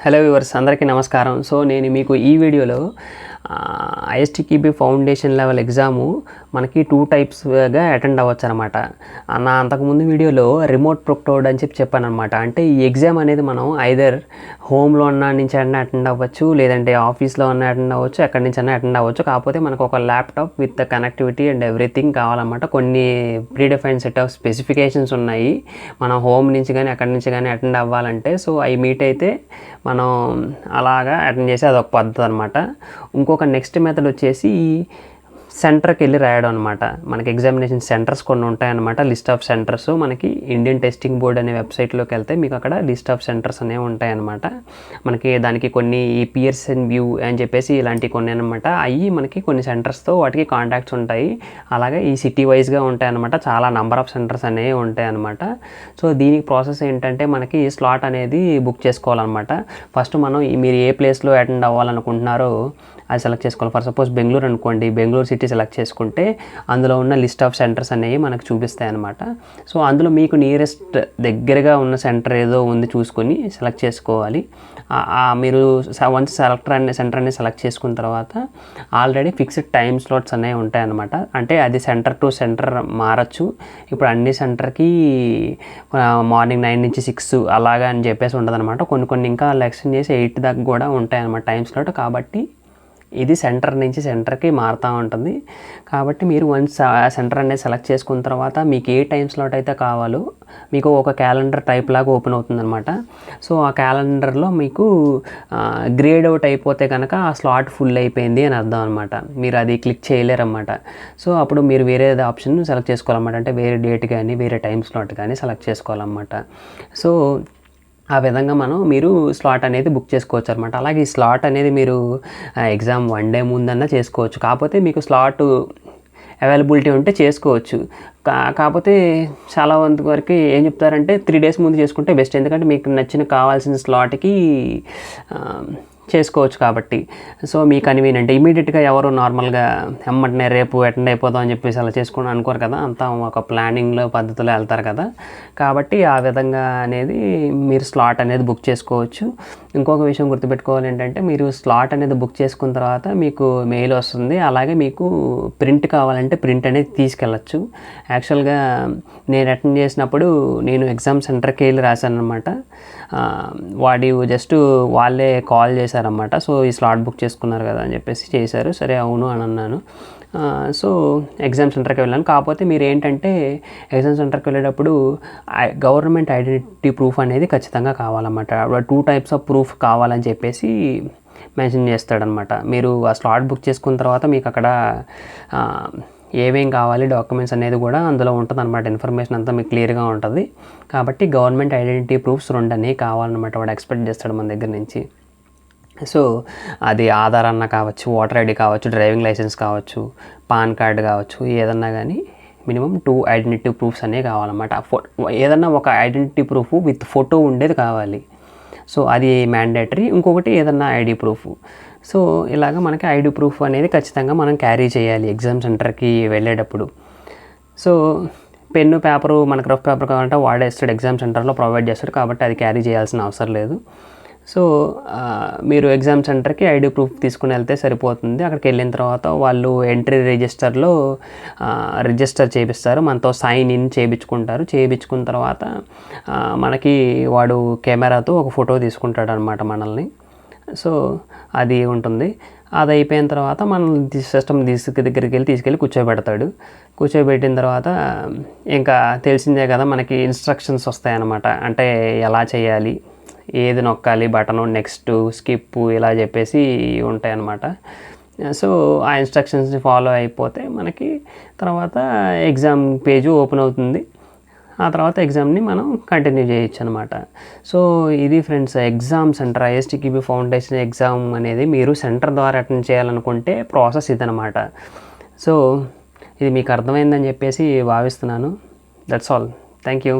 Hello viewers, అందరికీ నమస్కారం. So నేను మీకు ఈ వీడియోలో ISTQB ఫౌండేషన్ లెవెల్ ఎగ్జాము మనకి 2 టైప్స్గా అటెండ్ అవ్వచ్చు అనమాట. నా అంతకుముందు వీడియోలో రిమోట్ ప్రొక్టోర్డ్ అని చెప్పాను అనమాట. అంటే ఈ ఎగ్జామ్ అనేది మనం ఐదర్ హోమ్లో ఉన్న నుంచి అన్నా అటెండ్ అవ్వచ్చు, లేదంటే ఆఫీస్లో ఉన్న అటెండ్ అవ్వచ్చు, ఎక్కడి నుంచి అన్నా అటెండ్ అవ్వచ్చు. కాకపోతే మనకు ఒక laptop with connectivity and everything కావాలన్నమాట. కొన్ని ప్రీడిఫైన్డ్ సెట్ ఆఫ్ స్పెసిఫికేషన్స్ ఉన్నాయి మనం హోమ్ నుంచి కానీ ఎక్కడి నుంచి కానీ అటెండ్ అవ్వాలంటే. సో అవి మీట్ అయితే మనం అలాగా అటెండ్ చేసి అదొక పద్ధతి అనమాట. ఇంకొక నెక్స్ట్ మెథడ్ వచ్చేసి సెంటర్కి వెళ్ళి రాయడం అనమాట. మనకి ఎగ్జామినేషన్ సెంటర్స్ కొన్ని ఉంటాయన్నమాట, లిస్ట్ ఆఫ్ సెంటర్స్. మనకి ఇండియన్ టెస్టింగ్ బోర్డ్ అనే వెబ్సైట్లోకి వెళ్తే మీకు అక్కడ లిస్ట్ ఆఫ్ సెంటర్స్ అనేవి ఉంటాయన్నమాట. మనకి దానికి కొన్ని ఈ పియర్సన్ వ్యూ అని చెప్పేసి ఇలాంటివి కొన్ని అనమాట. అవి మనకి కొన్ని సెంటర్స్తో వాటికి కాంటాక్ట్స్ ఉంటాయి. అలాగే ఈ సిటీ వైజ్గా ఉంటాయన్నమాట. చాలా నెంబర్ ఆఫ్ సెంటర్స్ అనేవి ఉంటాయి అనమాట. సో దీనికి ప్రాసెస్ ఏంటంటే మనకి స్లాట్ అనేది బుక్ చేసుకోవాలన్నమాట. ఫస్ట్ మనం మీరు ఏ ప్లేస్లో అటెండ్ అవ్వాలనుకుంటున్నారో అది సెలెక్ట్ చేసుకోవాలి. ఫర్ సపోజ్ బెంగళూరు అనుకోండి, బెంగళూరు సిటీ సెలెక్ట్ చేసుకుంటే అందులో ఉన్న లిస్ట్ ఆఫ్ సెంటర్స్ అనేవి మనకు చూపిస్తాయి అన్నమాట. సో అందులో మీకు నియరెస్ట్ దగ్గరగా ఉన్న సెంటర్ ఏదో ఉంది చూసుకొని సెలెక్ట్ చేసుకోవాలి. మీరు వన్స్ సెంటర్ అనేది సెలెక్ట్ చేసుకున్న తర్వాత ఆల్రెడీ ఫిక్స్డ్ టైం స్లాట్స్ అనేవి ఉంటాయన్నమాట. అంటే అది సెంటర్ టు సెంటర్ మారచ్చు. ఇప్పుడు అన్ని సెంటర్కి మార్నింగ్ 9 నుంచి 6 అలాగా అని చెప్పేసి ఉండదన్నమాట. కొన్ని ఇంకా ఎక్స్టెండ్ చేసి 8 దాకా కూడా ఉంటాయన్నమాట టైం స్లాట్. కాబట్టి ఇది సెంటర్ నుంచి సెంటర్కి మారుతూ ఉంటుంది. కాబట్టి మీరు వన్స్ సెంటర్ అనేది సెలెక్ట్ చేసుకున్న తర్వాత మీకు ఏ టైం స్లాట్ అయితే కావాలో మీకు ఒక క్యాలెండర్ టైప్ లాగా ఓపెన్ అవుతుందన్నమాట. సో ఆ క్యాలెండర్లో మీకు గ్రేడ్ అవుట్ అయిపోతే కనుక ఆ స్లాట్ ఫుల్ అయిపోయింది అని అర్థం అనమాట. మీరు అది క్లిక్ చేయలేరన్నమాట. సో అప్పుడు మీరు వేరే ఆప్షన్ సెలెక్ట్ చేసుకోవాలన్నమాట. అంటే వేరే డేట్ కానీ వేరే టైం స్లాట్ కానీ సెలెక్ట్ చేసుకోవాలన్నమాట. సో ఆ విధంగా మీరు స్లాట్ అనేది బుక్ చేసుకోవచ్చు అనమాట. అలాగే ఈ స్లాట్ అనేది మీరు ఎగ్జామ్ 1 డే ముందన్నా చేసుకోవచ్చు. కాకపోతే మీకు స్లాట్ అవైలబిలిటీ ఉంటే చేసుకోవచ్చు. కాకపోతే చాలా వరకు ఏం చెప్తారంటే 3 డేస్ ముందు చేసుకుంటే బెస్ట్. ఎందుకంటే మీకు నచ్చిన కావాల్సిన స్లాట్కి చేసుకోవచ్చు కాబట్టి. సో మీ కన్వీనియంట్ ఇమీడియట్గా ఎవరు నార్మల్గా ఎమ్మటనే రేపు అటెండ్ అయిపోదాం అని చెప్పేసి అలా చేసుకుని అనుకోరు కదా, అంతా ఒక ప్లానింగ్లో పద్ధతిలో వెళ్తారు కదా. కాబట్టి ఆ విధంగా అనేది మీరు స్లాట్ అనేది బుక్ చేసుకోవచ్చు. ఇంకొక విషయం గుర్తుపెట్టుకోవాలి ఏంటంటే, మీరు స్లాట్ అనేది బుక్ చేసుకున్న తర్వాత మీకు మెయిల్ వస్తుంది. అలాగే మీకు ప్రింట్ కావాలంటే ప్రింట్ అనేది తీసుకెళ్ళచ్చు. యాక్చువల్గా నేను అటెండ్ చేసినప్పుడు నేను ఎగ్జామ్ సెంటర్కి వెళ్ళి రాశాను అనమాట. వాళ్ళే కాల్ చేశారన్నమాట. సో ఈ స్లాట్ బుక్ చేసుకున్నారు కదా అని చెప్పేసి చేశారు. సరే అవును అని అన్నాను. సో ఎగ్జామ్ సెంటర్కి వెళ్ళాను. కాకపోతే మీరు ఏంటంటే ఎగ్జామ్ సెంటర్కి వెళ్ళేటప్పుడు గవర్నమెంట్ ఐడెంటిటీ ప్రూఫ్ అనేది ఖచ్చితంగా కావాలన్నమాట. 2 టైప్స్ ఆఫ్ ప్రూఫ్ కావాలని చెప్పేసి మెన్షన్ చేస్తాడనమాట. మీరు ఆ స్లాట్ బుక్ చేసుకున్న తర్వాత మీకు అక్కడ ఏమేం కావాలి డాక్యుమెంట్స్ అనేది కూడా అందులో ఉంటుంది అనమాట. ఇన్ఫర్మేషన్ అంతా మీకు క్లియర్గా ఉంటుంది. కాబట్టి గవర్నమెంట్ ఐడెంటిటీ ప్రూఫ్స్ 2 అనేవి కావాలన్నమాట. వాడు ఎక్స్పెక్ట్ చేస్తాడు మన దగ్గర నుంచి. సో అది ఆధార్ అన్న కావచ్చు, ఓటర్ ఐడి కావచ్చు, డ్రైవింగ్ లైసెన్స్ కావచ్చు, పాన్ కార్డు కావచ్చు, ఏదన్నా కానీ మినిమం 2 ఐడెంటిటీ ప్రూఫ్స్ అనేవి కావాలన్నమాట. ఏదన్నా ఒక ఐడెంటిటీ ప్రూఫ్ విత్ ఫోటో ఉండేది కావాలి. సో అది మ్యాండేటరీ. ఇంకొకటి ఏదన్నా ఐడి ప్రూఫ్. సో ఇలాగ మనకి ఐడి ప్రూఫ్ అనేది ఖచ్చితంగా మనం క్యారీ చేయాలి ఎగ్జామ్ సెంటర్కి వెళ్ళేటప్పుడు. సో పెన్ను పేపరు మనకు రఫ్ పేపర్ కావాలంటే వాడేస్తాడు, ఎగ్జామ్ సెంటర్లో ప్రొవైడ్ చేస్తాడు. కాబట్టి అది క్యారీ చేయాల్సిన అవసరం లేదు. సో మీరు ఎగ్జామ్ సెంటర్కి ఐడి ప్రూఫ్ తీసుకుని వెళ్తే సరిపోతుంది. అక్కడికి వెళ్ళిన తర్వాత వాళ్ళు ఎంట్రీ రిజిస్టర్లో రిజిస్టర్ చేపిస్తారు. మనతో సైన్ ఇన్ చేయించుకుంటారు. చేయించుకున్న తర్వాత మనకి వాడు కెమెరాతో ఒక ఫోటో తీసుకుంటాడు అనమాట మనల్ని. సో అది ఉంటుంది. అది అయిపోయిన తర్వాత మనం సిస్టమ్ దగ్గరికి తీసుకెళ్ళి కూర్చోబెడతాడు. కూర్చోబెట్టిన తర్వాత ఇంకా తెలిసిందే కదా, మనకి ఇన్స్ట్రక్షన్స్ వస్తాయన్నమాట. అంటే ఎలా చేయాలి, ఏది నొక్కాలి, బటను, నెక్స్ట్, స్కిప్ ఇలా చెప్పేసి ఉంటాయన్నమాట. సో ఆ ఇన్స్ట్రక్షన్స్ని ఫాలో అయిపోతే మనకి తర్వాత ఎగ్జామ్ పేజ్ ఓపెన్ అవుతుంది. ఆ తర్వాత ఎగ్జామ్ని మనం కంటిన్యూ చేయొచ్చు అనమాట. సో ఇది friends, exam centre ISTQB foundation exam అనేది మీరు సెంటర్ ద్వారా అటెండ్ చేయాలనుకుంటే ప్రాసెస్ ఇదనమాట. సో ఇది మీకు అర్థమైందని చెప్పేసి భావిస్తున్నాను. That's all. Thank you.